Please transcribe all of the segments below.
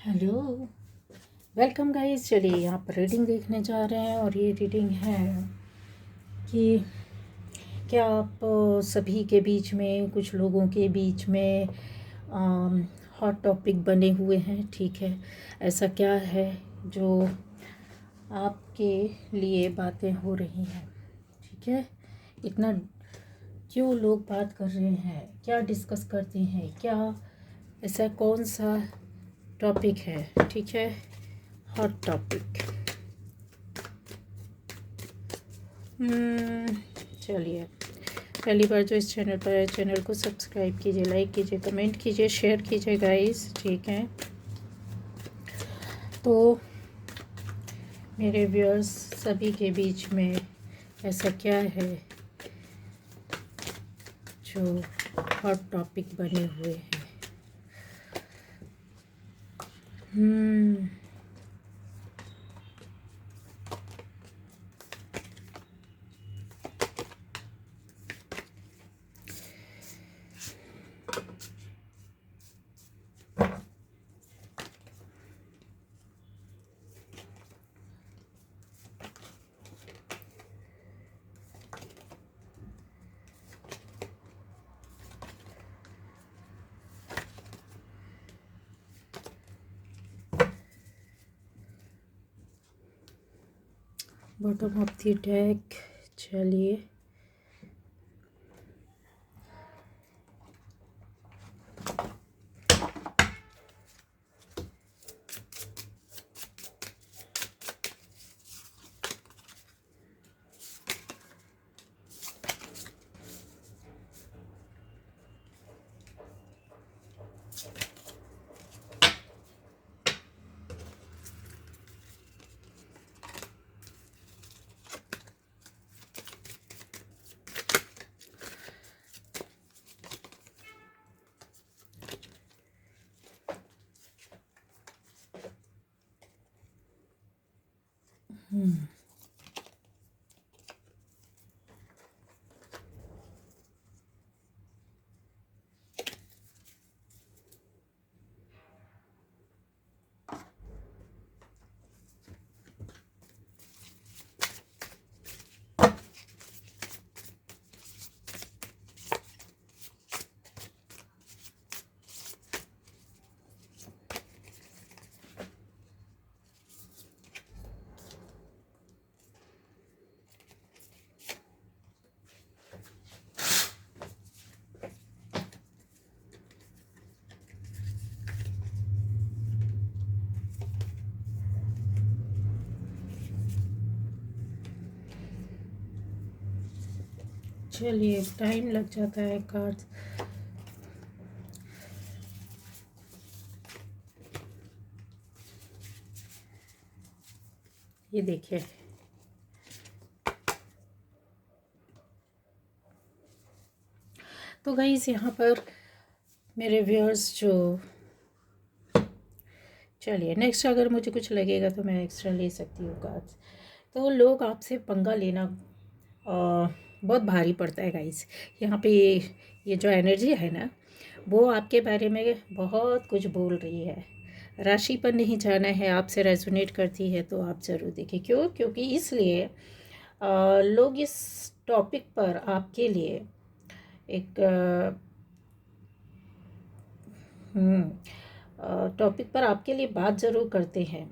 Hello, welcome guys. चलिए यहाँ पर रीडिंग देखने जा रहे हैं और ये रीडिंग है कि क्या आप सभी के बीच में, कुछ लोगों के बीच में हॉट टॉपिक बने हुए हैं। ठीक है, ऐसा क्या है जो आपके लिए बातें हो रही हैं। ठीक है, इतना क्यों लोग बात कर रहे हैं, क्या डिस्कस करते हैं, क्या ऐसा कौन सा टॉपिक है। ठीक है, हॉट टॉपिक। चलिए, पहली बार जो इस चैनल पर है, चैनल को सब्सक्राइब कीजिए, लाइक कीजिए, कमेंट कीजिए, शेयर कीजिए गाइस। ठीक है, तो मेरे व्यूअर्स सभी के बीच में ऐसा क्या है जो हॉट टॉपिक बने हुए हैं। Bottom of the deck. चलिए, चलिए, टाइम लग जाता है कार्ड्स। ये देखिए, तो गाइस यहाँ पर मेरे व्यूअर्स जो, चलिए नेक्स्ट अगर मुझे कुछ लगेगा तो मैं एक्स्ट्रा ले सकती हूँ कार्ड्स। तो लोग आपसे पंगा लेना बहुत भारी पड़ता है गाइस। यहाँ पे ये जो एनर्जी है ना, वो आपके बारे में बहुत कुछ बोल रही है। राशि पर नहीं जाना है, आपसे रेजोनेट करती है तो आप ज़रूर देखें। क्योंकि इसलिए लोग इस टॉपिक पर आपके लिए एक टॉपिक पर आपके लिए बात ज़रूर करते हैं।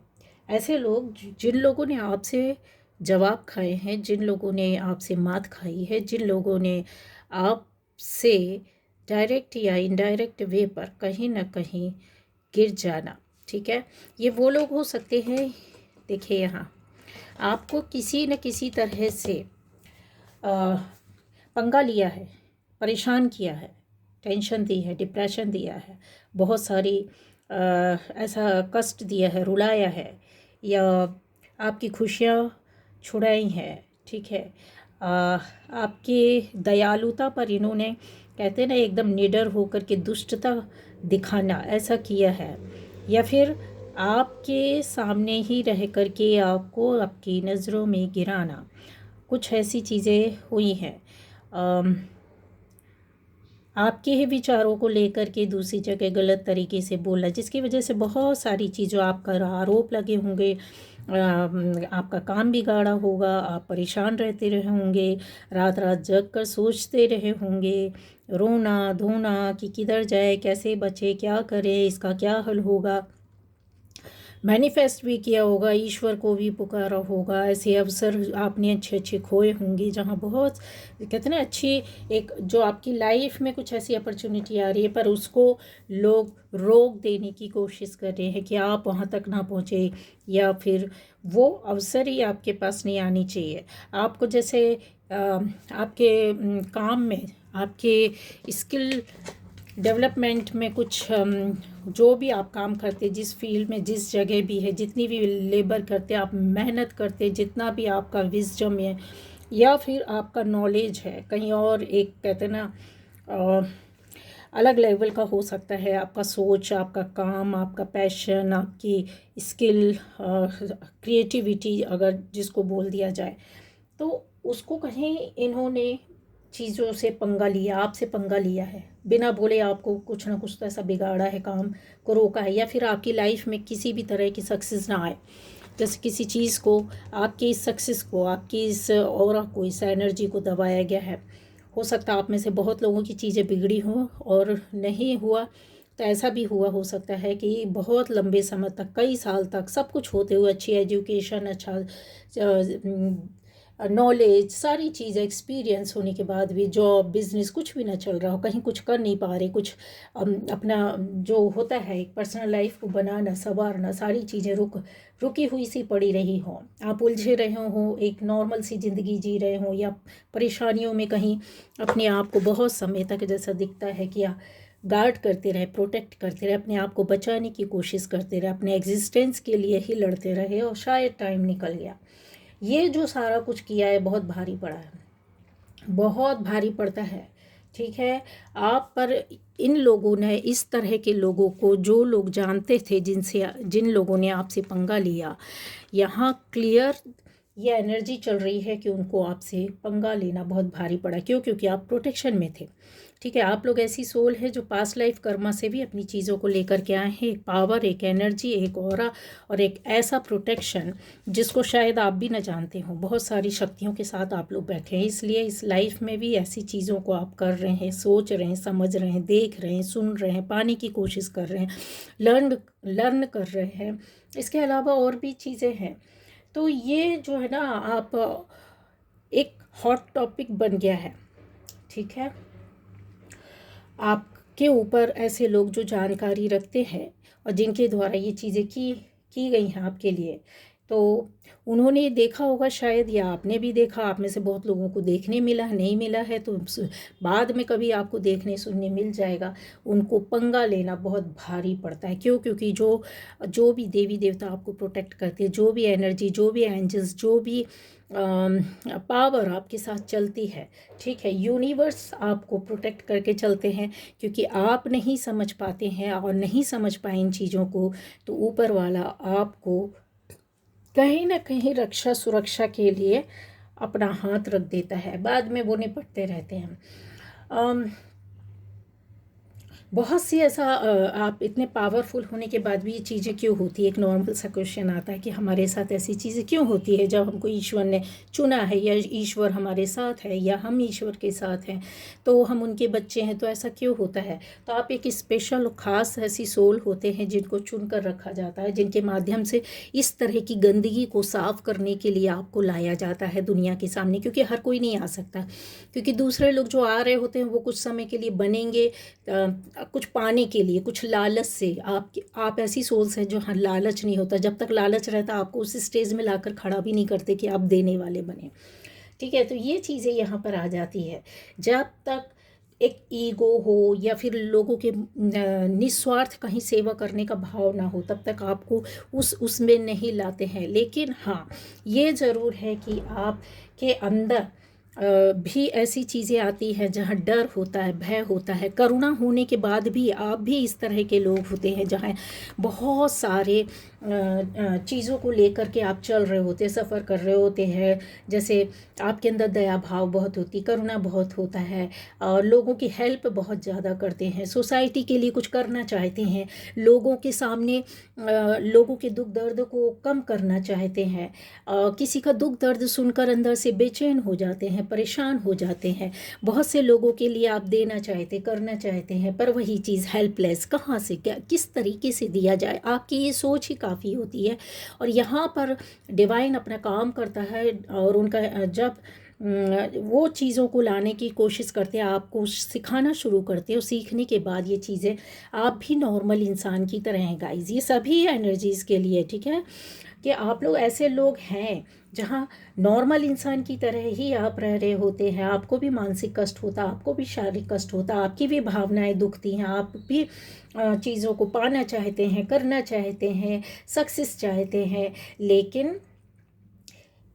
ऐसे लोग जिन लोगों ने आपसे जवाब खाए हैं, जिन लोगों ने आपसे मात खाई है, जिन लोगों ने आपसे डायरेक्ट या इनडायरेक्ट वे पर कहीं ना कहीं गिर जाना। ठीक है, ये वो लोग हो सकते हैं। देखिए, यहाँ आपको किसी न किसी तरह से पंगा लिया है, परेशान किया है, टेंशन दी है, डिप्रेशन दिया है, बहुत सारी ऐसा कष्ट दिया है, रुलाया है, या आपकी खुशियाँ छुड़ाई हैं। ठीक है, आपकी दयालुता पर इन्होंने, कहते हैं ना, एकदम निडर होकर के दुष्टता दिखाना, ऐसा किया है। या फिर आपके सामने ही रह कर के आपको आपकी नज़रों में गिराना, कुछ ऐसी चीज़ें हुई हैं। आपके ही विचारों को लेकर के दूसरी जगह गलत तरीके से बोला, जिसकी वजह से बहुत सारी चीज़ों आपका आरोप लगे होंगे, आपका काम बिगाड़ा होगा, आप परेशान रहते रहे होंगे, रात रात जग कर सोचते रहे होंगे, रोना धोना कि किधर जाए, कैसे बचे, क्या करे, इसका क्या हल होगा। मैनिफेस्ट भी किया होगा, ईश्वर को भी पुकारा होगा। ऐसे अवसर आपने अच्छे अच्छे खोए होंगे, जहाँ बहुत कितने अच्छी एक जो आपकी लाइफ में कुछ ऐसी अपॉर्चुनिटी आ रही है, पर उसको लोग रोक देने की कोशिश कर रहे हैं कि आप वहाँ तक ना पहुँचे, या फिर वो अवसर ही आपके पास नहीं आनी चाहिए। आपको जैसे आपके काम में, आपके स्किल डेवलपमेंट में कुछ जो भी आप काम करते, जिस फील्ड में, जिस जगह भी है, जितनी भी लेबर करते, आप मेहनत करते, जितना भी आपका विजडम है या फिर आपका नॉलेज है, कहीं और एक कहते ना अलग लेवल का हो सकता है, आपका सोच, आपका काम, आपका पैशन, आपकी स्किल, क्रिएटिविटी अगर जिसको बोल दिया जाए, तो उसको कहीं इन्होंने चीज़ों से पंगा लिया, आपसे पंगा लिया है, बिना बोले आपको कुछ ना कुछ तो ऐसा बिगाड़ा है, काम को रोका है, या फिर आपकी लाइफ में किसी भी तरह की सक्सेस ना आए। जैसे किसी चीज़ को, आपकी इस सक्सेस को, आपकी इस ऑरा को, इस एनर्जी को दबाया गया है। हो सकता है आप में से बहुत लोगों की चीज़ें बिगड़ी हों, और नहीं हुआ तो ऐसा भी हुआ हो सकता है कि बहुत लंबे समय तक, कई साल तक सब कुछ होते हुए, अच्छी एजुकेशन, अच्छा नॉलेज, सारी चीज़ें, एक्सपीरियंस होने के बाद भी जॉब, बिजनेस कुछ भी ना चल रहा हो, कहीं कुछ कर नहीं पा रहे, कुछ अपना जो होता है एक पर्सनल लाइफ को बनाना, संवारना, सारी चीज़ें रुकी हुई सी पड़ी रही हों, आप उलझे रहे हों, एक नॉर्मल सी ज़िंदगी जी रहे हों, या परेशानियों में कहीं अपने आप को बहुत समय तक जैसा दिखता है कि गार्ड करते रहे, प्रोटेक्ट करते रहे, अपने आप को बचाने की कोशिश करते रहे, अपने एग्जिस्टेंस के लिए ही लड़ते रहे, और शायद टाइम निकल गया। ये जो सारा कुछ किया है बहुत भारी पड़ा है, बहुत भारी पड़ता है। ठीक है, आप पर इन लोगों ने, इस तरह के लोगों को, जो लोग जानते थे, जिन लोगों ने आपसे पंगा लिया, यहाँ क्लियर ये एनर्जी चल रही है कि उनको आपसे पंगा लेना बहुत भारी पड़ा। क्यों? क्योंकि आप प्रोटेक्शन में थे। ठीक है, आप लोग ऐसी सोल है जो पास्ट लाइफ कर्मा से भी अपनी चीज़ों को लेकर के आए हैं, एक पावर, एक एनर्जी, एक ऑरा, और एक ऐसा प्रोटेक्शन जिसको शायद आप भी न जानते हो। बहुत सारी शक्तियों के साथ आप लोग बैठे हैं, इसलिए इस लाइफ में भी ऐसी चीज़ों को आप कर रहे हैं, सोच रहे हैं, समझ रहे हैं, देख रहे हैं, सुन रहे हैं, पाने की कोशिश कर रहे हैं, लर्न कर रहे हैं। इसके अलावा और भी चीज़ें हैं। तो ये जो है ना, आप एक हॉट टॉपिक बन गया है। ठीक है, आपके ऊपर ऐसे लोग जो जानकारी रखते हैं और जिनके द्वारा ये चीज़ें की गई हैं आपके लिए, तो उन्होंने देखा होगा शायद, या आपने भी देखा, आप में से बहुत लोगों को देखने मिला है, नहीं मिला है तो बाद में कभी आपको देखने सुनने मिल जाएगा। उनको पंगा लेना बहुत भारी पड़ता है। क्यों? क्योंकि जो भी देवी देवता आपको प्रोटेक्ट करते हैं, जो भी एनर्जी, जो भी एंजल्स, जो भी पावर आपके साथ चलती है, ठीक है, यूनिवर्स आपको प्रोटेक्ट करके चलते हैं, क्योंकि आप नहीं समझ पाते हैं और नहीं समझ पाए इन चीज़ों को, तो ऊपर वाला आपको कहीं ना कहीं रक्षा सुरक्षा के लिए अपना हाथ रख देता है। बाद में वो निपटते रहते हैं। बहुत सी ऐसा आप इतने पावरफुल होने के बाद भी ये चीज़ें क्यों होती है? एक नॉर्मल सा क्वेश्चन आता है कि हमारे साथ ऐसी चीज़ें क्यों होती है जब हमको ईश्वर ने चुना है, या ईश्वर हमारे साथ है, या हम ईश्वर के साथ हैं, तो हम उनके बच्चे हैं, तो ऐसा क्यों होता है? तो आप एक स्पेशल ख़ास ऐसी सोल होते हैं जिनको चुन कर रखा जाता है, जिनके माध्यम से इस तरह की गंदगी को साफ़ करने के लिए आपको लाया जाता है दुनिया के सामने। क्योंकि हर कोई नहीं आ सकता, क्योंकि दूसरे लोग जो आ रहे होते हैं वो कुछ समय के लिए बनेंगे, कुछ पाने के लिए, कुछ लालच से। आप ऐसी सोच है जो, हाँ, लालच नहीं होता। जब तक लालच रहता आपको उस स्टेज में लाकर खड़ा भी नहीं करते कि आप देने वाले बने। ठीक है, तो ये चीज़ें यहाँ पर आ जाती है। जब तक एक ईगो हो या फिर लोगों के निस्वार्थ कहीं सेवा करने का भाव ना हो, तब तक आपको उसमें नहीं लाते हैं। लेकिन हाँ, ये ज़रूर है कि आपके अंदर भी ऐसी चीज़ें आती हैं जहाँ डर होता है, भय होता है। करुणा होने के बाद भी आप भी इस तरह के लोग होते हैं जहाँ बहुत सारे चीज़ों को लेकर के आप चल रहे होते हैं, सफ़र कर रहे होते हैं। जैसे आपके अंदर दया भाव बहुत होती, करुणा बहुत होता है, और लोगों की हेल्प बहुत ज़्यादा करते हैं, सोसाइटी के लिए कुछ करना चाहते हैं, लोगों के सामने लोगों के दुख दर्द को कम करना चाहते हैं। किसी का दुख दर्द सुनकर अंदर से बेचैन हो जाते हैं, परेशान हो जाते हैं। बहुत से लोगों के लिए आप देना चाहते, करना चाहते हैं, पर वही चीज़ हेल्पलेस, कहाँ से क्या किस तरीके से दिया जाए, आपकी ये सोच ही काफ़ी होती है। और यहाँ पर डिवाइन अपना काम करता है, और उनका जब वो चीज़ों को लाने की कोशिश करते हैं, आपको सिखाना शुरू करते हैं, और सीखने के बाद ये चीज़ें आप भी नॉर्मल इंसान की तरह हैं गाइज। ये सभी एनर्जीज़ के लिए, ठीक है, कि आप लोग ऐसे लोग हैं जहाँ नॉर्मल इंसान की तरह ही आप रह रहे होते हैं। आपको भी मानसिक कष्ट होता, आपको भी शारीरिक कष्ट होता, आपकी भी भावनाएं दुखती हैं, आप भी चीज़ों को पाना चाहते हैं, करना चाहते हैं, सक्सेस चाहते हैं। लेकिन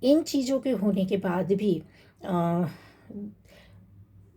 इन चीज़ों के होने के बाद भी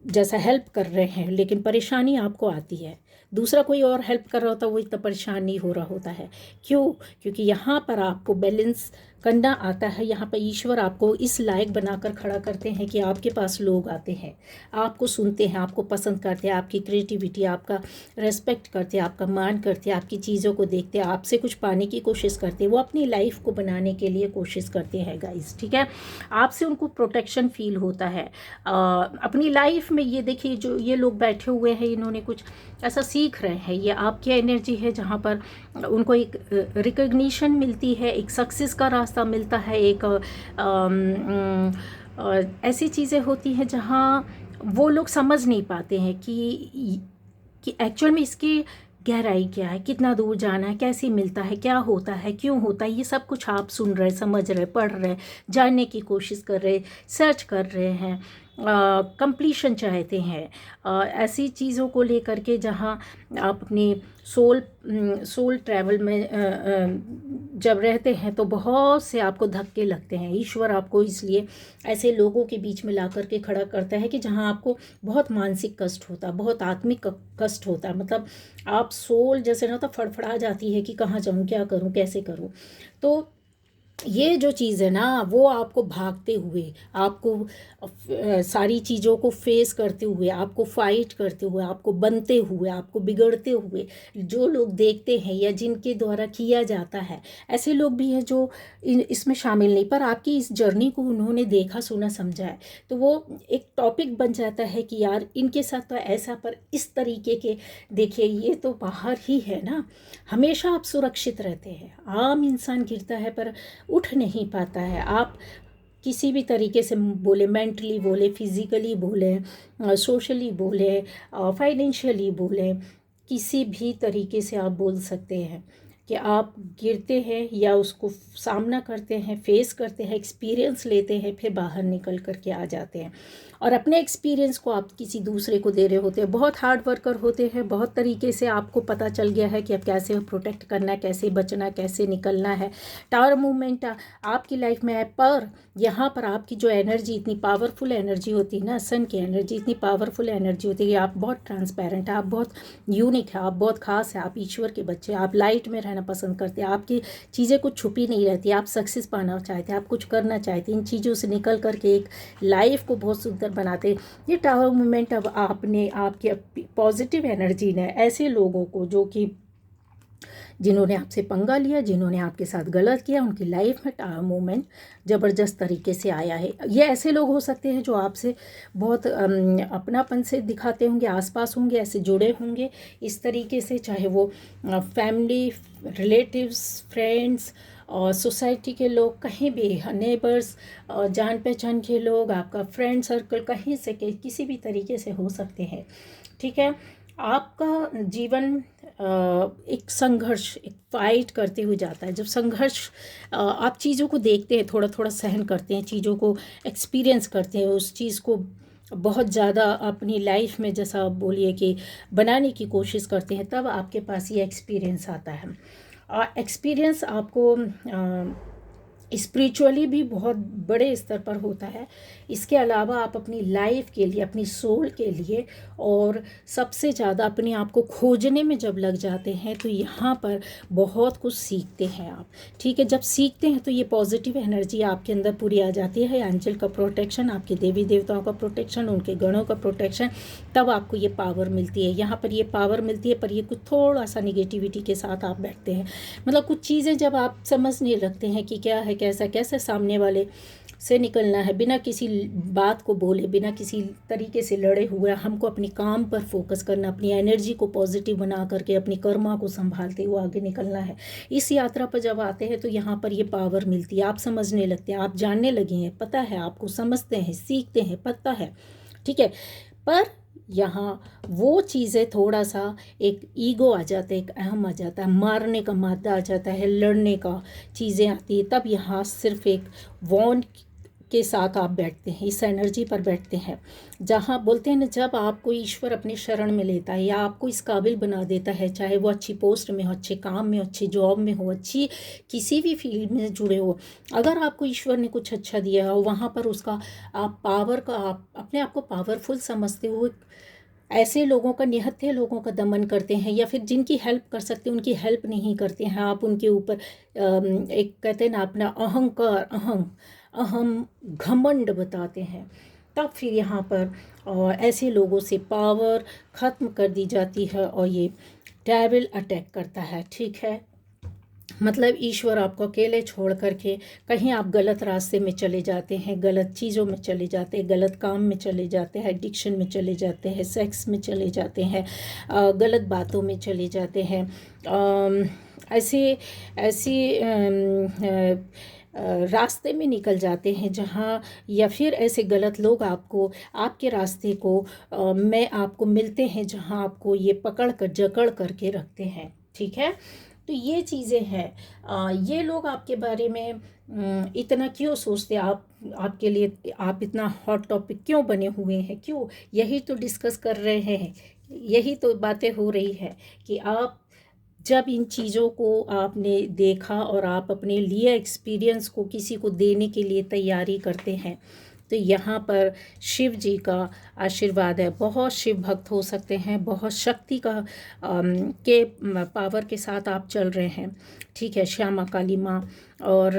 जैसा हेल्प कर रहे हैं, लेकिन परेशानी आपको आती है। दूसरा कोई और हेल्प कर रहा होता, वो इतना परेशान नहीं हो रहा होता है। क्यों? क्योंकि यहाँ पर आपको बैलेंस करना आता है। यहाँ पर ईश्वर आपको इस लायक बनाकर खड़ा करते हैं कि आपके पास लोग आते हैं, आपको सुनते हैं, आपको पसंद करते हैं, आपकी क्रिएटिविटी, आपका रेस्पेक्ट करते हैं, आपका मान करते हैं, आपकी चीज़ों को देखते हैं, आपसे कुछ पाने की कोशिश करते हैं, वो अपनी लाइफ को बनाने के लिए कोशिश करते हैं गाइस, ठीक है। आपसे उनको प्रोटेक्शन फील होता है अपनी लाइफ में। ये देखिए, जो ये लोग बैठे हुए हैं, इन्होंने कुछ ऐसा सीख रहे हैं। ये आपकी एनर्जी है जहाँ पर उनको एक रिकग्निशन मिलती है, एक सक्सेस का रास्ता मिलता है, एक ऐसी चीज़ें होती हैं जहाँ वो लोग समझ नहीं पाते हैं कि एक्चुअल में इसकी गहराई क्या है, कितना दूर जाना है, कैसे मिलता है, क्या होता है, क्यों होता है। ये सब कुछ आप सुन रहे, समझ रहे, पढ़ रहे, जानने की कोशिश कर रहे, सर्च कर रहे हैं, कंप्लीशन चाहते हैं। ऐसी चीज़ों को लेकर के जहाँ आप अपनी सोल ट्रैवल में जब रहते हैं तो बहुत से आपको धक्के लगते हैं। ईश्वर आपको इसलिए ऐसे लोगों के बीच में ला करके खड़ा करता है कि जहाँ आपको बहुत मानसिक कष्ट होता, बहुत आत्मिक कष्ट होता, मतलब आप सोल जैसे ना तो फड़फड़ा जाती है कि कहाँ जाऊँ, क्या करूँ, कैसे करूँ। तो ये जो चीज़ है ना, वो आपको भागते हुए, आपको सारी चीज़ों को फेस करते हुए, आपको फाइट करते हुए, आपको बनते हुए, आपको बिगड़ते हुए जो लोग देखते हैं या जिनके द्वारा किया जाता है, ऐसे लोग भी हैं जो इसमें शामिल नहीं, पर आपकी इस जर्नी को उन्होंने देखा, सुना, समझा है, तो वो एक टॉपिक बन जाता है कि यार इनके साथ तो ऐसा, पर इस तरीके के देखिए, ये तो बाहर ही है ना। हमेशा आप सुरक्षित रहते हैं। आम इंसान गिरता है पर उठ नहीं पाता है। आप किसी भी तरीके से बोले, मेंटली बोले, फिज़िकली बोले, सोशली बोले, फाइनेंशियली बोले, किसी भी तरीके से आप बोल सकते हैं कि आप गिरते हैं या उसको सामना करते हैं, फेस करते हैं, एक्सपीरियंस लेते हैं, फिर बाहर निकल करके आ जाते हैं, और अपने एक्सपीरियंस को आप किसी दूसरे को दे रहे होते हैं। बहुत हार्ड वर्कर होते हैं, बहुत तरीके से आपको पता चल गया है कि अब कैसे प्रोटेक्ट करना है, कैसे बचना, कैसे निकलना है। टावर मूवमेंट आपकी लाइफ में है, पर यहाँ पर आपकी जो एनर्जी, इतनी पावरफुल एनर्जी होती है ना, सन की एनर्जी इतनी पावरफुल एनर्जी होती है कि आप बहुत ट्रांसपेरेंट है, आप बहुत यूनिक है, आप बहुत खास है, आप ईश्वर के बच्चे, आप लाइट में रहना पसंद करते हैं, आपकी चीज़ें कुछ छुपी नहीं रहती, आप सक्सेस पाना चाहते हैं, आप कुछ करना चाहते हैं, इन चीज़ों से निकल करके एक लाइफ को बहुत सुंदर बनाते। ये टावर मूवमेंट अब आपने, आपके पॉजिटिव एनर्जी ने ऐसे लोगों को, जो कि जिन्होंने आपसे पंगा लिया, जिन्होंने आपके साथ गलत किया, उनकी लाइफ में टावर मूवमेंट ज़बरदस्त तरीके से आया है। ये ऐसे लोग हो सकते हैं जो आपसे बहुत अपनापन से दिखाते होंगे, आसपास होंगे, ऐसे जुड़े होंगे इस तरीके से, चाहे वो फैमिली, रिलेटिव्स, फ्रेंड्स और सोसाइटी के लोग, कहीं भी नेबर्स, जान पहचान के लोग, आपका फ्रेंड सर्कल, कहीं से किसी भी तरीके से हो सकते हैं, ठीक है। आपका जीवन एक संघर्ष, एक फाइट करते हुए जाता है। जब संघर्ष, आप चीज़ों को देखते हैं, थोड़ा थोड़ा सहन करते हैं, चीज़ों को एक्सपीरियंस करते हैं, उस चीज़ को बहुत ज़्यादा अपनी लाइफ में, जैसा आप बोलिए कि बनाने की कोशिश करते हैं, तब आपके पास ये एक्सपीरियंस आता है। एक्सपीरियंस आपको स्पिरिचुअली भी बहुत बड़े स्तर पर होता है। इसके अलावा आप अपनी लाइफ के लिए, अपनी सोल के लिए और सबसे ज़्यादा अपने आप को खोजने में जब लग जाते हैं तो यहाँ पर बहुत कुछ सीखते हैं आप। ठीक है, जब सीखते हैं तो ये पॉजिटिव एनर्जी आपके अंदर पूरी आ जाती है, एंजल का प्रोटेक्शन, आपके देवी देवताओं का प्रोटेक्शन, उनके गणों का प्रोटेक्शन, तब आपको ये पावर मिलती है। यहाँ पर ये पावर मिलती है, पर ये कुछ थोड़ा सा निगेटिविटी के साथ आप बैठते हैं। मतलब कुछ चीज़ें जब आप समझने लगते हैं कि क्या है, कैसा कैसे सामने वाले से निकलना है, बिना किसी बात को बोले, बिना किसी तरीके से लड़े हुए हमको अपनी काम पर फोकस करना, अपनी एनर्जी को पॉजिटिव बना करके अपनी कर्मा को संभालते हुए आगे निकलना है। इस यात्रा पर जब आते हैं तो यहाँ पर ये पावर मिलती है, आप समझने लगते हैं, आप जानने लगे हैं, पता है आपको, समझते हैं, सीखते हैं, पता है। ठीक है, पर यहाँ वो चीज़ें थोड़ा सा एक ईगो आ जाता है, एक अहम आ जाता है, मारने का मादा आ जाता है, लड़ने का चीज़ें आती है, तब यहाँ सिर्फ एक वॉन के साथ आप बैठते हैं, इस एनर्जी पर बैठते हैं। जहाँ बोलते हैं ना, जब आपको ईश्वर अपने शरण में लेता है या आपको इस काबिल बना देता है, चाहे वो अच्छी पोस्ट में हो, अच्छे काम में हो, अच्छी जॉब में हो, अच्छी किसी भी फील्ड में जुड़े हो, अगर आपको ईश्वर ने कुछ अच्छा दिया हो, वहाँ पर उसका आप पावर का, आप अपने आप को पावरफुल समझते हुए ऐसे लोगों का, निहत्थे लोगों का दमन करते हैं, या फिर जिनकी हेल्प कर सकते हैं उनकी हेल्प नहीं करते हैं। आप उनके ऊपर एक कहते हैं ना, अपना अहंकार, अहम घमंड बताते हैं, तब फिर यहाँ पर ऐसे लोगों से पावर ख़त्म कर दी जाती है और ये डेविल अटैक करता है। ठीक है, मतलब ईश्वर आपको अकेले छोड़ करके कहीं आप गलत रास्ते में चले जाते हैं, गलत चीज़ों में चले जाते हैं, गलत काम में चले जाते हैं, एडिक्शन में चले जाते हैं, सेक्स में चले जाते हैं, गलत बातों में चले जाते हैं, ऐसी ऐसी रास्ते में निकल जाते हैं जहाँ, या फिर ऐसे गलत लोग आपको, आपके रास्ते को में आपको मिलते हैं जहाँ आपको ये पकड़ कर जकड़ करके रखते हैं। ठीक है, तो ये चीज़ें हैं। ये लोग आपके बारे में इतना क्यों सोचते हैं, आपके लिए आप इतना हॉट टॉपिक क्यों बने हुए हैं, क्यों? यही तो डिस्कस कर रहे हैं, यही तो बातें हो रही है कि आप जब इन चीज़ों को आपने देखा और आप अपने लिए एक्सपीरियंस को किसी को देने के लिए तैयारी करते हैं, तो यहाँ पर शिव जी का आशीर्वाद है। बहुत शिव भक्त हो सकते हैं, बहुत शक्ति का के पावर के साथ आप चल रहे हैं। ठीक है, श्यामा काली माँ और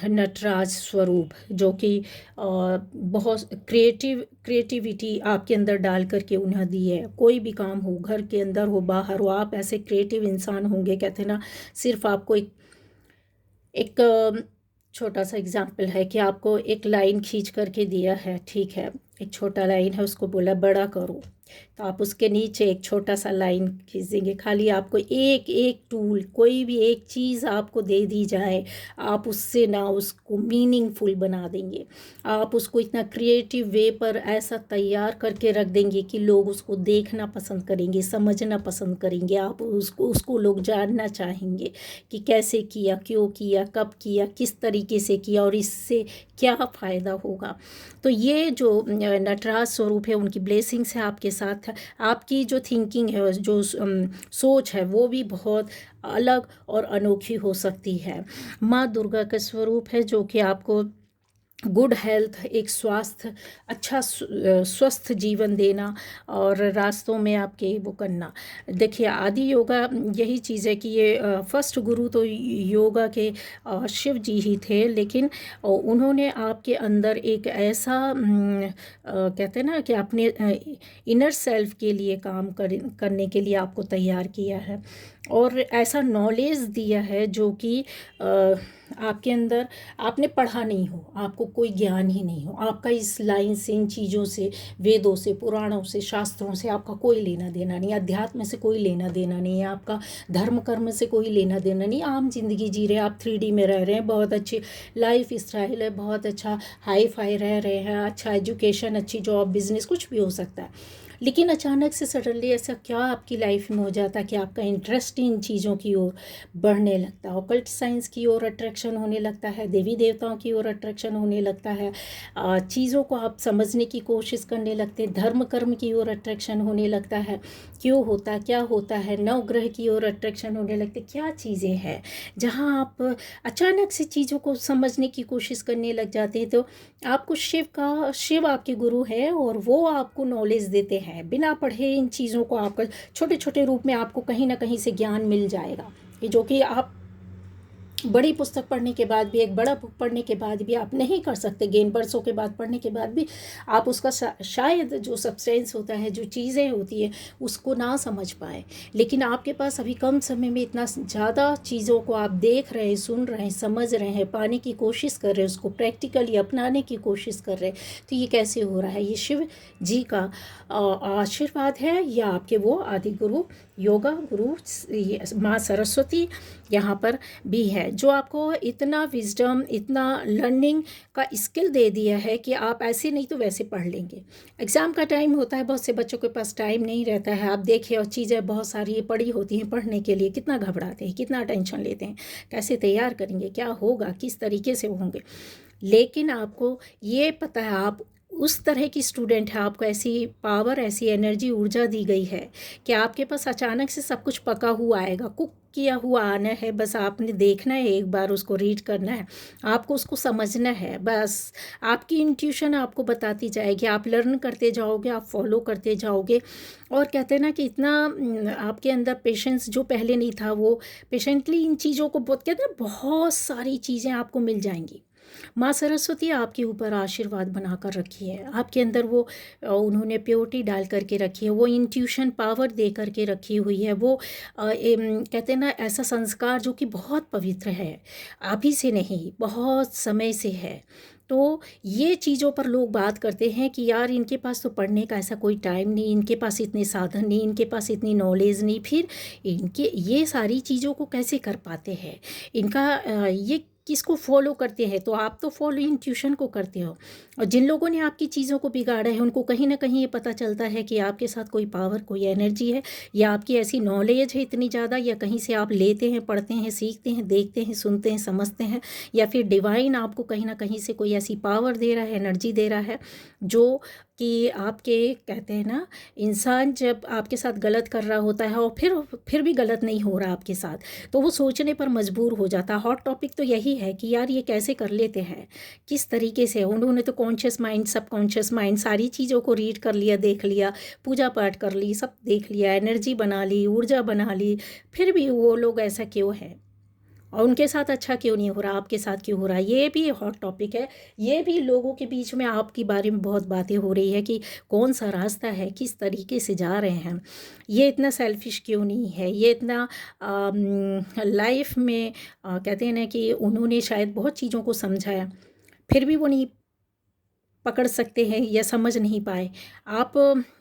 नटराज स्वरूप, जो कि बहुत क्रिएटिविटी आपके अंदर डाल करके उन्हें दी है। कोई भी काम हो, घर के अंदर हो, बाहर हो, आप ऐसे क्रिएटिव इंसान होंगे। कहते हैं ना, सिर्फ आपको एक छोटा सा एग्जाम्पल है कि आपको एक लाइन खींच करके दिया है, ठीक है, एक छोटा लाइन है, उसको बोला बड़ा करो, तो आप उसके नीचे एक छोटा सा लाइन खींच देंगे। खाली आपको एक एक टूल, कोई भी एक चीज़ आपको दे दी जाए, आप उससे ना उसको मीनिंगफुल बना देंगे, आप उसको इतना क्रिएटिव वे पर ऐसा तैयार करके रख देंगे कि लोग उसको देखना पसंद करेंगे, समझना पसंद करेंगे, आप उसको लोग जानना चाहेंगे कि कैसे किया, क्यों किया, कब किया, किस तरीके से किया और इससे क्या फ़ायदा होगा। तो ये जो नटराज स्वरूप है, उनकी ब्लेसिंग्स है आपके साथ। आपकी जो थिंकिंग है, जो सोच है, वो भी बहुत अलग और अनोखी हो सकती है। माँ दुर्गा का स्वरूप है जो कि आपको गुड हेल्थ, एक स्वास्थ्य, अच्छा स्वस्थ जीवन देना और रास्तों में आपके वो करना। देखिए, आदि योगा यही चीज़ है कि ये फर्स्ट गुरु तो योगा के शिव जी ही थे, लेकिन उन्होंने आपके अंदर एक ऐसा कहते हैं ना कि अपने इनर सेल्फ के लिए काम करने के लिए आपको तैयार किया है और ऐसा नॉलेज दिया है जो कि आपके अंदर आपने पढ़ा नहीं हो, आपको कोई ज्ञान ही नहीं हो, आपका इस लाइन से, इन चीज़ों से, वेदों से, पुराणों से, शास्त्रों से आपका कोई लेना देना नहीं, अध्यात्म से कोई लेना देना नहीं है, आपका धर्म कर्म से कोई लेना देना नहीं। आम जिंदगी जी रहे हैं आप, 3D में रह रहे हैं, बहुत अच्छी लाइफ स्टाइल है, बहुत अच्छा हाई फाई रह रहे हैं, अच्छा एजुकेशन, अच्छी जॉब, बिजनेस, कुछ भी हो सकता है, लेकिन अचानक से सडनली ऐसा क्या आपकी लाइफ में हो जाता है कि आपका इंटरेस्ट इन चीज़ों की ओर बढ़ने लगता है, ऑकल्ट साइंस की ओर अट्रैक्शन होने लगता है, देवी देवताओं की ओर अट्रैक्शन होने लगता है, चीज़ों को आप समझने की कोशिश करने लगते हैं, धर्म कर्म की ओर अट्रैक्शन होने लगता है, क्यों होता है, क्या होता है, नवग्रह की ओर अट्रैक्शन होने लगते, क्या चीज़ें हैं जहाँ आप अचानक से चीज़ों को समझने की कोशिश करने लग जाते हैं। तो आपको शिव आपके गुरु है और वो आपको नॉलेज देते हैं, बिना पढ़े इन चीज़ों को आपका छोटे छोटे रूप में आपको कहीं ना कहीं से ज्ञान मिल जाएगा, कि जो कि आप बड़ी पुस्तक पढ़ने के बाद भी, एक बड़ा बुक पढ़ने के बाद भी आप नहीं कर सकते, गेन बरसों के बाद पढ़ने के बाद भी आप उसका शायद जो सब्सटेंस होता है, जो चीज़ें होती है, उसको ना समझ पाए। लेकिन आपके पास अभी कम समय में इतना ज़्यादा चीज़ों को आप देख रहे हैं, सुन रहे हैं, समझ रहे हैं, पाने की कोशिश कर रहे हैं, उसको प्रैक्टिकली अपनाने की कोशिश कर रहे हैं। तो ये कैसे हो रहा है? ये शिव जी का आशीर्वाद है, या आपके वो आदि गुरु, योगा गुरु माँ सरस्वती यहाँ पर भी है, जो आपको इतना विजडम, इतना लर्निंग का स्किल दे दिया है कि आप ऐसे नहीं तो वैसे पढ़ लेंगे। एग्ज़ाम का टाइम होता है, बहुत से बच्चों के पास टाइम नहीं रहता है, आप देखिए, और चीज़ें बहुत सारी पड़ी होती हैं पढ़ने के लिए, कितना घबराते हैं, कितना टेंशन लेते हैं, कैसे तैयार करेंगे, क्या होगा, किस तरीके से होंगे। लेकिन आपको ये पता है, आप उस तरह की स्टूडेंट है, आपको ऐसी पावर, ऐसी एनर्जी, ऊर्जा दी गई है कि आपके पास अचानक से सब कुछ पका हुआ आएगा, कुक किया हुआ आना है, बस आपने देखना है, एक बार उसको रीड करना है, आपको उसको समझना है, बस आपकी इंट्यूशन आपको बताती जाएगी, आप लर्न करते जाओगे, आप फॉलो करते जाओगे। और कहते हैं ना कि इतना आपके अंदर पेशेंस जो पहले नहीं था, वो पेशेंटली इन चीज़ों को बहुत, कहते हैं ना, बहुत सारी चीज़ें आपको मिल जाएंगी। माँ सरस्वती आपके ऊपर आशीर्वाद बना कर रखी है, आपके अंदर वो उन्होंने प्योरिटी डाल करके रखी है, वो इंट्यूशन पावर दे करके रखी हुई है, वो कहते हैं ना, ऐसा संस्कार जो कि बहुत पवित्र है, अभी से नहीं, बहुत समय से है। तो ये चीज़ों पर लोग बात करते हैं कि यार इनके पास तो पढ़ने का ऐसा कोई टाइम नहीं, इनके पास इतने साधन नहीं, इनके पास इतनी नॉलेज नहीं, फिर इनके ये सारी चीज़ों को कैसे कर पाते हैं, इनका ये किसको फॉलो करते हैं। तो आप तो फॉलो इंट्यूशन को करते हो, और जिन लोगों ने आपकी चीज़ों को बिगाड़ा है उनको कहीं ना कहीं ये पता चलता है कि आपके साथ कोई पावर, कोई एनर्जी है, या आपकी ऐसी नॉलेज है इतनी ज़्यादा, या कहीं से आप लेते हैं, पढ़ते हैं, सीखते हैं, देखते हैं, सुनते हैं, समझते हैं, या फिर डिवाइन आपको कहीं ना कहीं से कोई ऐसी पावर दे रहा है, एनर्जी दे रहा है, जो कि आपके, कहते हैं ना, इंसान जब आपके साथ गलत कर रहा होता है और फिर भी गलत नहीं हो रहा आपके साथ, तो वो सोचने पर मजबूर हो जाता है। हॉट टॉपिक तो यही है कि यार ये कैसे कर लेते हैं, किस तरीके से। उन्होंने तो कॉन्शियस माइंड, सबकॉन्शियस माइंड, सारी चीज़ों को रीड कर लिया, देख लिया, पूजा पाठ कर ली, सब देख लिया, एनर्जी बना ली, ऊर्जा बना ली, फिर भी वो लोग ऐसा क्यों है, और उनके साथ अच्छा क्यों नहीं हो रहा, आपके साथ क्यों हो रहा है। ये भी हॉट टॉपिक है, ये भी लोगों के बीच में आपके बारे में बहुत बातें हो रही है कि कौन सा रास्ता है, किस तरीके से जा रहे हैं, ये इतना सेल्फिश क्यों नहीं है, ये इतना लाइफ में कहते हैं ना कि उन्होंने शायद बहुत चीज़ों को समझा है, फिर भी वो नहीं पकड़ सकते हैं या समझ नहीं पाए। आप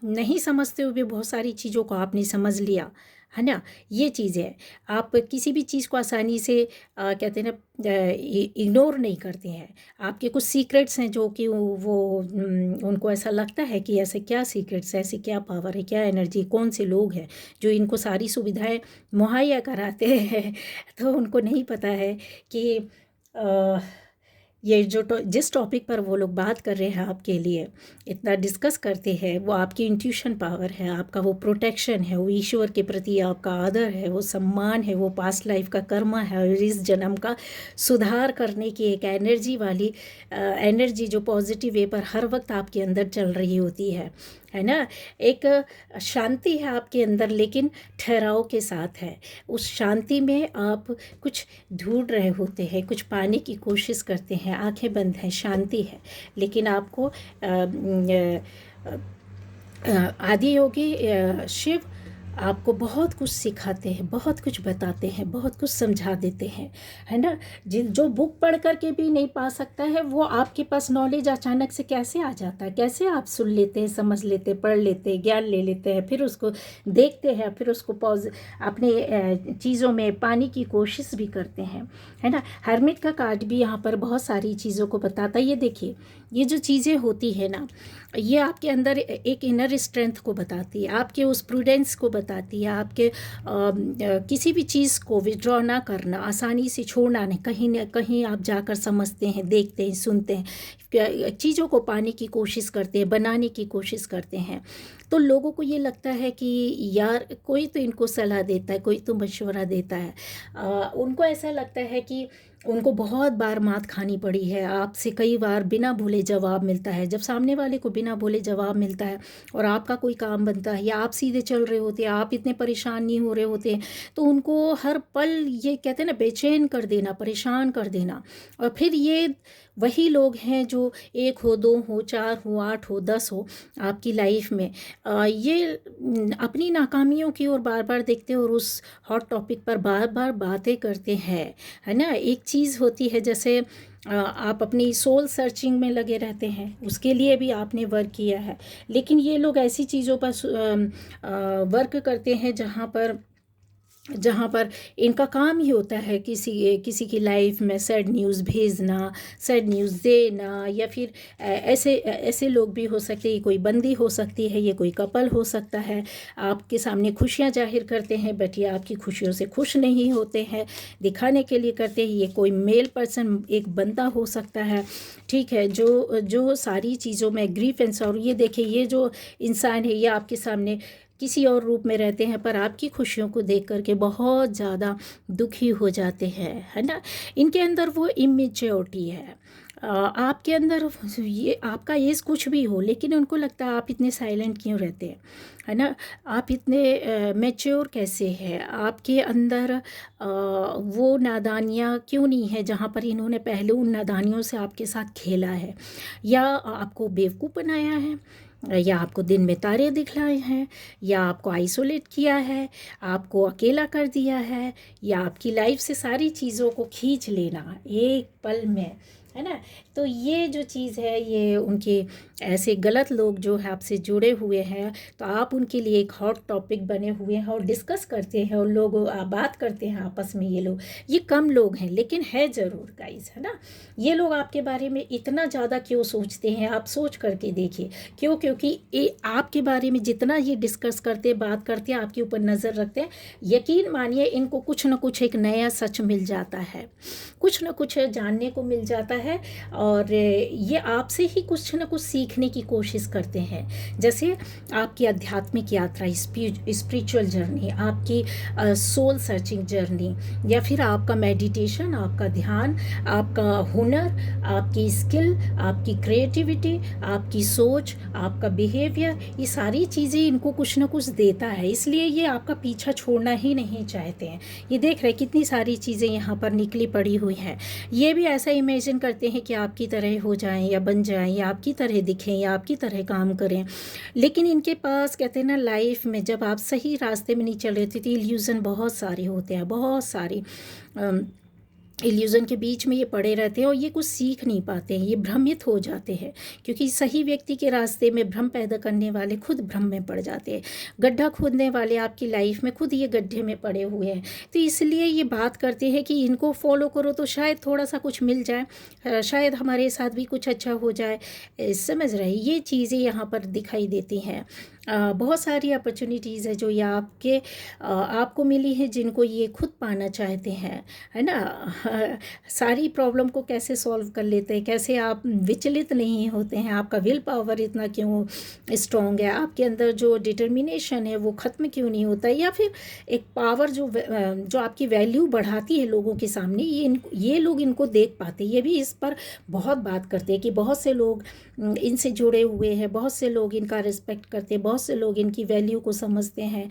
नहीं समझते हुए बहुत सारी चीज़ों को आपने समझ लिया, है ना, ये चीज़ है। आप किसी भी चीज़ को आसानी से कहते हैं ना, इग्नोर नहीं करते हैं। आपके कुछ सीक्रेट्स हैं जो कि उनको ऐसा लगता है कि ऐसे क्या सीक्रेट्स है, ऐसी क्या पावर है, क्या एनर्जी, कौन से लोग हैं जो इनको सारी सुविधाएं मुहैया कराते हैं। तो उनको नहीं पता है कि ये जिस टॉपिक पर वो लोग बात कर रहे हैं, आपके लिए इतना डिस्कस करते हैं, वो आपकी इंट्यूशन पावर है, आपका वो प्रोटेक्शन है, वो ईश्वर के प्रति आपका आदर है, वो सम्मान है, वो पास्ट लाइफ का कर्मा है, और इस जन्म का सुधार करने की एक एनर्जी वाली एनर्जी जो पॉजिटिव वे पर हर वक्त आपके अंदर चल रही होती है ना। एक शांति है आपके अंदर, लेकिन ठहराव के साथ है। उस शांति में आप कुछ ढूंढ रहे होते हैं, कुछ पाने की कोशिश करते हैं, आंखें बंद हैं, शांति है, लेकिन आपको आदि योगी शिव आपको बहुत कुछ सिखाते हैं, बहुत कुछ बताते हैं, बहुत कुछ समझा देते हैं, है ना। जो बुक पढ़ कर के भी नहीं पा सकता है, वो आपके पास नॉलेज अचानक से कैसे आ जाता है, कैसे आप सुन लेते हैं, समझ लेते हैं, पढ़ लेते हैं, ज्ञान ले लेते हैं, फिर उसको देखते हैं, फिर उसको अपने चीज़ों में पाने की कोशिश भी करते हैं, है ना। हर्मिट का कार्ड भी यहाँ पर बहुत सारी चीज़ों को बताता है। ये देखिए, ये जो चीज़ें होती है ना, ये आपके अंदर एक इनर स्ट्रेंथ को बताती है, आपके उस प्रूडेंस को बताती है, आपके किसी भी चीज़ को विड्रॉ ना करना, आसानी से छोड़ना नहीं, कहीं न कहीं आप जाकर समझते हैं, देखते हैं, सुनते हैं, चीज़ों को पाने की कोशिश करते हैं, बनाने की कोशिश करते हैं। तो लोगों को ये लगता है कि यार कोई तो इनको सलाह देता है, कोई तो मशवरा देता है। उनको ऐसा लगता है कि उनको बहुत बार मात खानी पड़ी है, आपसे कई बार बिना बोले जवाब मिलता है। जब सामने वाले को बिना बोले जवाब मिलता है और आपका कोई काम बनता है, या आप सीधे चल रहे होते हैं, आप इतने परेशान नहीं हो रहे होते हैं, तो उनको हर पल ये कहते हैं ना, बेचैन कर देना, परेशान कर देना। और फिर ये वही लोग हैं जो 1 हो, 2 हो, 4 हो, 8 हो, 10 हो आपकी लाइफ में, ये अपनी नाकामियों की ओर बार बार देखते हैं और उस हॉट टॉपिक पर बार बार बातें करते हैं, है ना। एक चीज़ होती है, जैसे आप अपनी सोल सर्चिंग में लगे रहते हैं, उसके लिए भी आपने वर्क किया है, लेकिन ये लोग ऐसी चीज़ों पर वर्क करते हैं जहाँ पर इनका काम ही होता है किसी किसी की लाइफ में सैड न्यूज़ भेजना, सैड न्यूज़ देना, या फिर ऐसे लोग भी हो सकते हैं, कोई बंदी हो सकती है, ये कोई कपल हो सकता है, आपके सामने खुशियाँ जाहिर करते हैं, बट ये आपकी खुशियों से खुश नहीं होते हैं, दिखाने के लिए करते हैं। ये कोई मेल पर्सन, एक बंदा हो सकता है, ठीक है, जो सारी चीज़ों में ग्रीफ एंड सॉरो। ये देखिए, ये जो इंसान है, ये आपके सामने किसी और रूप में रहते हैं, पर आपकी खुशियों को देख करके बहुत ज़्यादा दुखी हो जाते हैं, है ना। इनके अंदर वो इमेच्योरिटी है। आपके अंदर ये आपका एज कुछ भी हो, लेकिन उनको लगता है आप इतने साइलेंट क्यों रहते हैं, है ना। आप इतने मैच्योर कैसे हैं, आपके अंदर वो नादानियाँ क्यों नहीं है, जहाँ पर इन्होंने पहले उन नादानियों से आपके साथ खेला है, या आपको बेवकूफ़ बनाया है, या आपको दिन में तारे दिखलाए हैं, या आपको आइसोलेट किया है, आपको अकेला कर दिया है, या आपकी लाइफ से सारी चीज़ों को खींच लेना एक पल में, है ना। तो ये जो चीज़ है, ये उनके ऐसे गलत लोग जो है आपसे जुड़े हुए हैं, तो आप उनके लिए एक हॉट टॉपिक बने हुए हैं और डिस्कस करते हैं, और लोग बात करते हैं आपस में। ये कम लोग हैं, लेकिन है ज़रूर गाइस, है ना। ये लोग आपके बारे में इतना ज़्यादा क्यों सोचते हैं, आप सोच करके देखिए क्यों। क्योंकि ये आपके बारे में जितना ये डिस्कस करते हैं, बात करते हैं, आपके ऊपर नज़र रखते हैं, यकीन मानिए इनको कुछ ना कुछ एक नया सच मिल जाता है, कुछ ना कुछ जानने को मिल जाता है, और ये आपसे ही कुछ ना कुछ सीखने की कोशिश करते हैं। जैसे आपकी आध्यात्मिक यात्रा, स्पिरिचुअल जर्नी, आपकी सोल सर्चिंग जर्नी, या फिर आपका मेडिटेशन, आपका ध्यान, आपका हुनर, आपकी स्किल, आपकी क्रिएटिविटी, आपकी सोच, आपका बिहेवियर, ये सारी चीज़ें इनको कुछ ना कुछ देता है, इसलिए ये आपका पीछा छोड़ना ही नहीं चाहते हैं। ये देख रहे कितनी सारी चीज़ें यहाँ पर निकली पड़ी हुई हैं। ये भी ऐसा इमेजिन करते हैं कि आपकी तरह हो जाएं, या बन जाएं, या आपकी तरह दिखें, या आपकी तरह काम करें, लेकिन इनके पास कहते हैं ना, लाइफ में जब आप सही रास्ते में नहीं चल रहे थे, तो इल्यूज़न बहुत सारे होते हैं, बहुत सारे इल्यूज़न के बीच में ये पड़े रहते हैं, और ये कुछ सीख नहीं पाते हैं, ये भ्रमित हो जाते हैं, क्योंकि सही व्यक्ति के रास्ते में भ्रम पैदा करने वाले खुद भ्रम में पड़ जाते हैं, गड्ढा खोदने वाले आपकी लाइफ में खुद ये गड्ढे में पड़े हुए हैं। तो इसलिए ये बात करते हैं कि इनको फॉलो करो तो शायद थोड़ा सा कुछ मिल जाए, शायद हमारे साथ भी कुछ अच्छा हो जाए, समझ रहे, ये चीज़ें यहाँ पर दिखाई देती हैं। बहुत सारी अपॉर्चुनिटीज़ है जो ये आपको मिली है, जिनको ये खुद पाना चाहते हैं, है ना। सारी प्रॉब्लम को कैसे सॉल्व कर लेते हैं, कैसे आप विचलित नहीं होते हैं, आपका विल पावर इतना क्यों स्ट्रॉन्ग है, आपके अंदर जो डिटर्मिनेशन है वो ख़त्म क्यों नहीं होता है, या फिर एक पावर जो आपकी वैल्यू बढ़ाती है लोगों के सामने, ये लोग इनको देख पाते हैं। ये भी इस पर बहुत बात करते हैं कि बहुत से लोग इनसे जुड़े हुए हैं, बहुत से लोग इनका रिस्पेक्ट करते हैं, बहुत से लोग इनकी वैल्यू को समझते हैं।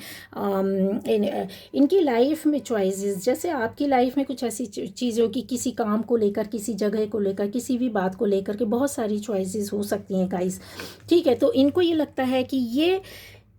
इनकी लाइफ में चॉइसेस, जैसे आपकी लाइफ में कुछ ऐसी चीज़ों की, किसी काम को लेकर, किसी जगह को लेकर, किसी भी बात को लेकर के बहुत सारी चॉइसेस हो सकती हैं गाइस, ठीक है। तो इनको ये लगता है कि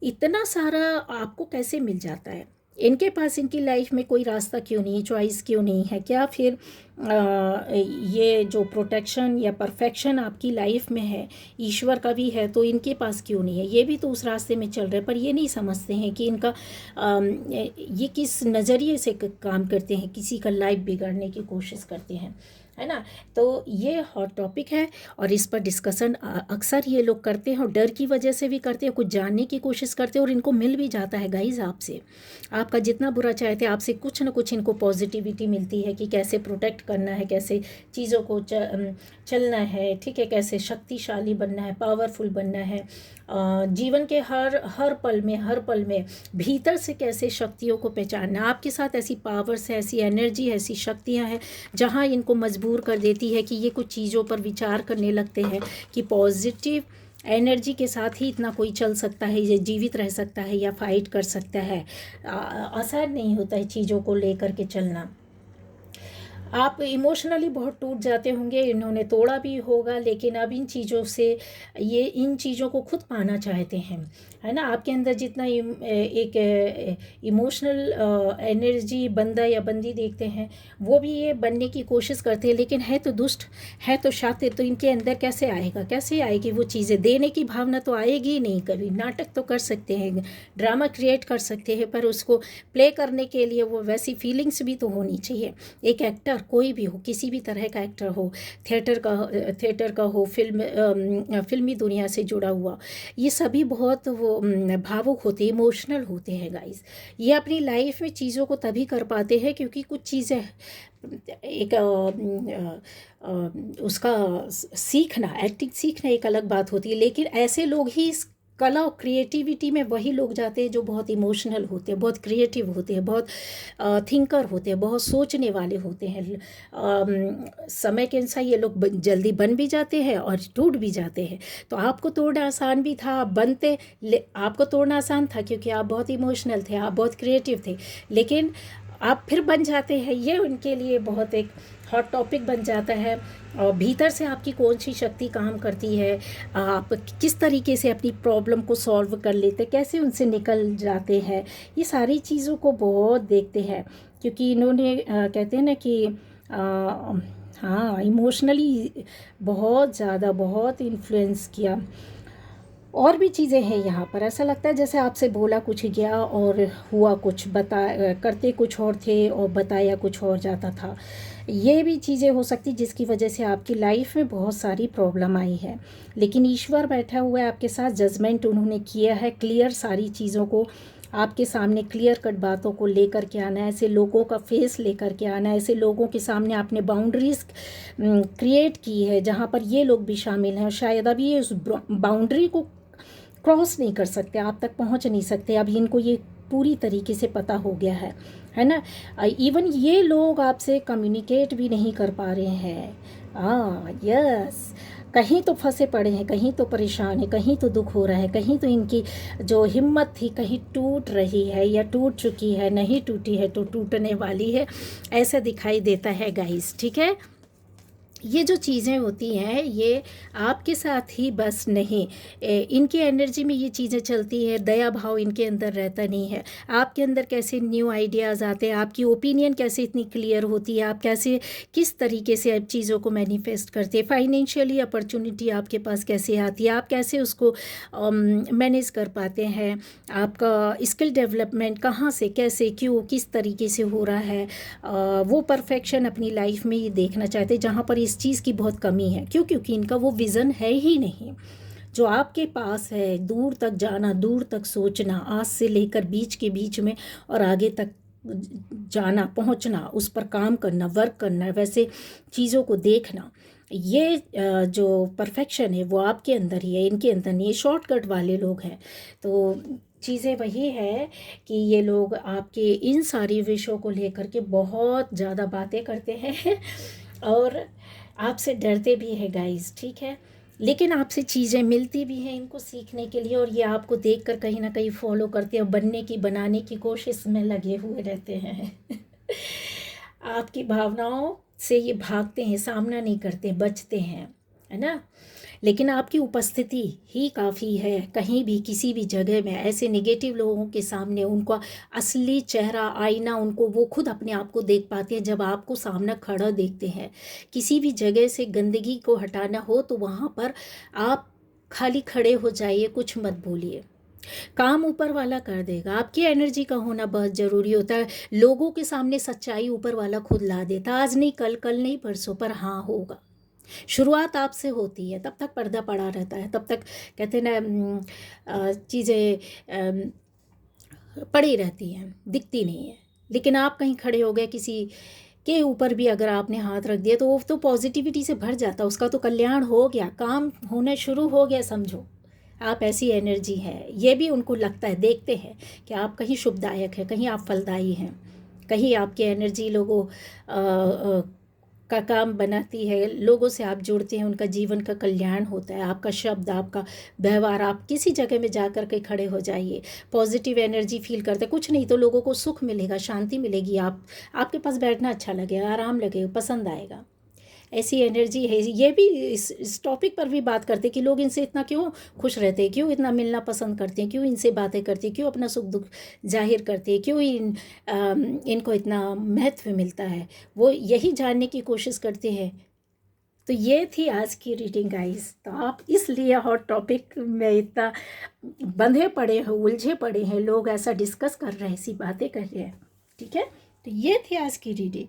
इतना सारा आपको कैसे मिल जाता है? इनके पास इनकी लाइफ में कोई रास्ता क्यों नहीं है, चॉइस क्यों नहीं है? क्या फिर ये जो प्रोटेक्शन या परफेक्शन आपकी लाइफ में है, ईश्वर का भी है, तो इनके पास क्यों नहीं है? ये भी तो उस रास्ते में चल रहे हैं, पर ये नहीं समझते हैं कि इनका ये किस नज़रिए से काम करते हैं, किसी का लाइफ बिगाड़ने की कोशिश करते हैं, है ना। तो ये हॉट टॉपिक है और इस पर डिस्कशन अक्सर ये लोग करते हैं और डर की वजह से भी करते हैं, कुछ जानने की कोशिश करते हैं और इनको मिल भी जाता है गाइज आपसे। आपका जितना बुरा चाहते हैं आपसे कुछ ना कुछ इनको पॉजिटिविटी मिलती है कि कैसे प्रोटेक्ट करना है, कैसे चीज़ों को चलना है, ठीक है, कैसे शक्तिशाली बनना है, पावरफुल बनना है, जीवन के हर पल में भीतर से कैसे शक्तियों को पहचानना। आपके साथ ऐसी पावर्स है, ऐसी एनर्जी, ऐसी शक्तियाँ हैं जहाँ इनको मजबूर कर देती है कि ये कुछ चीज़ों पर विचार करने लगते हैं कि पॉजिटिव एनर्जी के साथ ही इतना कोई चल सकता है, ये जीवित रह सकता है या फाइट कर सकता है। आसान नहीं होता है चीज़ों को लेकर के चलना। आप इमोशनली बहुत टूट जाते होंगे, इन्होंने तोड़ा भी होगा, लेकिन अब इन चीज़ों को खुद पाना चाहते हैं, है ना। आपके अंदर जितना एक इमोशनल एनर्जी बंदा या बंदी देखते हैं, वो भी ये बनने की कोशिश करते हैं, लेकिन है तो दुष्ट, है तो शातिर, तो इनके अंदर कैसे आएगा, कैसे आएगी वो चीज़ें? देने की भावना तो आएगी ही नहीं कभी। नाटक तो कर सकते हैं, ड्रामा क्रिएट कर सकते हैं, पर उसको प्ले करने के लिए वो वैसी फीलिंग्स भी तो होनी चाहिए। एक एक्टर कोई भी हो, किसी भी तरह का एक्टर हो, थिएटर का हो, फिल्मी दुनिया से जुड़ा हुआ, ये सभी बहुत वो भावुक होते हैं, इमोशनल होते हैं गाइस। ये अपनी लाइफ में चीज़ों को तभी कर पाते हैं क्योंकि कुछ चीज़ें एक उसका सीखना, एक्टिंग सीखना एक अलग बात होती है, लेकिन ऐसे लोग ही इस कला और क्रिएटिविटी में वही लोग जाते हैं जो बहुत इमोशनल होते हैं, बहुत क्रिएटिव होते हैं, बहुत थिंकर होते हैं, बहुत सोचने वाले होते हैं। समय के अनुसार ये लोग जल्दी बन भी जाते हैं और टूट भी जाते हैं। तो आपको तोड़ना आसान भी था, आप बनते, आपको तोड़ना आसान था क्योंकि आप बहुत इमोशनल थे, आप बहुत क्रिएटिव थे, लेकिन आप फिर बन जाते हैं। ये उनके लिए बहुत एक हॉट टॉपिक बन जाता है। और भीतर से आपकी कौन सी शक्ति काम करती है, आप किस तरीके से अपनी प्रॉब्लम को सॉल्व कर लेते, कैसे उनसे निकल जाते हैं, ये सारी चीज़ों को बहुत देखते हैं क्योंकि इन्होंने कहते हैं ना कि हाँ, इमोशनली बहुत ज़्यादा बहुत इन्फ्लुएंस किया। और भी चीज़ें हैं यहाँ पर, ऐसा लगता है जैसे आपसे बोला कुछ गया और हुआ कुछ, करते कुछ और थे और बताया कुछ और जाता था। ये भी चीज़ें हो सकती जिसकी वजह से आपकी लाइफ में बहुत सारी प्रॉब्लम आई है, लेकिन ईश्वर बैठा हुआ है आपके साथ, जजमेंट उन्होंने किया है, क्लियर सारी चीज़ों को आपके सामने क्लियर कट बातों को लेकर के आना है, ऐसे लोगों का फेस लेकर के आना है, ऐसे लोगों के सामने आपने बाउंड्रीज क्रिएट की है जहाँ पर ये लोग भी शामिल हैं और शायद अभी ये उस बाउंड्री को क्रॉस नहीं कर सकते, आप तक पहुंच नहीं सकते। अब इनको ये पूरी तरीके से पता हो गया है ना। इवन ये लोग आपसे कम्युनिकेट भी नहीं कर पा रहे हैं। यस, कहीं तो फंसे पड़े हैं, कहीं तो परेशान है, कहीं तो दुख हो रहा है, कहीं तो इनकी जो हिम्मत थी कहीं टूट रही है या टूट चुकी है, नहीं टूटी है तो टूटने वाली है, ऐसा दिखाई देता है गाइस, ठीक है। ये जो चीज़ें होती हैं ये आपके साथ ही बस नहीं, इनकी एनर्जी में ये चीज़ें चलती है, दया भाव इनके अंदर रहता नहीं है। आपके अंदर कैसे न्यू आइडियाज़ आते हैं, आपकी ओपिनियन कैसे इतनी क्लियर होती है, आप कैसे किस तरीके से आप चीज़ों को मैनिफेस्ट करते हैं, फाइनेंशियली अपॉर्चुनिटी आपके पास कैसे आती है, आप कैसे उसको मैनेज कर पाते हैं, आपका स्किल डेवलपमेंट कहाँ से, कैसे, क्यों, किस तरीके से हो रहा है, वो परफेक्शन अपनी लाइफ में ये देखना चाहते हैं जहाँ पर इस चीज़ की बहुत कमी है। क्यों? क्योंकि इनका वो विज़न है ही नहीं जो आपके पास है, दूर तक जाना, दूर तक सोचना, आज से लेकर बीच के बीच में और आगे तक जाना, पहुंचना, उस पर काम करना, वर्क करना, वैसे चीज़ों को देखना, ये जो परफेक्शन है वो आपके अंदर ही है, इनके अंदर नहीं। ये शॉर्टकट वाले लोग हैं। तो चीज़ें वही है कि ये लोग आपके इन सारी विषयों को लेकर के बहुत ज़्यादा बातें करते हैं और आपसे डरते भी हैं गाइस, ठीक है, लेकिन आपसे चीज़ें मिलती भी हैं इनको सीखने के लिए और ये आपको देखकर कहीं ना कहीं फॉलो करते हैं, बनने की, बनाने की कोशिश में लगे हुए रहते हैं। आपकी भावनाओं से ये भागते हैं, सामना नहीं करते, बचते हैं, है ना। लेकिन आपकी उपस्थिति ही काफ़ी है। कहीं भी किसी भी जगह में ऐसे नेगेटिव लोगों के सामने उनका असली चेहरा, आईना, उनको वो खुद अपने आप को देख पाते हैं जब आपको सामने खड़ा देखते हैं। किसी भी जगह से गंदगी को हटाना हो तो वहाँ पर आप खाली खड़े हो जाइए, कुछ मत बोलिए, काम ऊपर वाला कर देगा। आपकी एनर्जी का होना बहुत ज़रूरी होता है। लोगों के सामने सच्चाई ऊपर वाला खुद ला देता, आज नहीं कल, कल नहीं परसों, पर हाँ होगा। शुरुआत आपसे होती है, तब तक पर्दा पड़ा रहता है, तब तक कहते ना चीज़ें पड़ी रहती हैं, दिखती नहीं है। लेकिन आप कहीं खड़े हो गए, किसी के ऊपर भी अगर आपने हाथ रख दिया तो वो तो पॉजिटिविटी से भर जाता, उसका तो कल्याण हो गया, काम होना शुरू हो गया, समझो। आप ऐसी एनर्जी है, ये भी उनको लगता है, देखते हैं कि आप कहीं शुभदायक है, कहीं आप फलदायी हैं, कहीं आपकी एनर्जी लोगों का काम बनाती है, लोगों से आप जुड़ते हैं, उनका जीवन का कल्याण होता है। आपका शब्द, आपका व्यवहार, आप किसी जगह में जा कर के खड़े हो जाइए, पॉजिटिव एनर्जी फील करते हैं, कुछ नहीं तो लोगों को सुख मिलेगा, शांति मिलेगी, आपके पास बैठना अच्छा लगेगा, आराम लगेगा, पसंद आएगा। ऐसी एनर्जी है। ये भी इस टॉपिक पर भी बात करते कि लोग इनसे इतना क्यों खुश रहते हैं, क्यों इतना मिलना पसंद करते हैं, क्यों इनसे बातें करते हैं, क्यों अपना सुख दुख जाहिर करते हैं, क्यों इनको इतना महत्व मिलता है, वो यही जानने की कोशिश करते हैं। तो ये थी आज की रीडिंग गाइस। तो आप इसलिए हॉट टॉपिक में इतना बंधे पड़े हैं, उलझे पड़े हैं, लोग ऐसा डिस्कस कर रहे हैं, ऐसी बातें कर रहे हैं। ठीक है, तो ये थी आज की रीडिंग।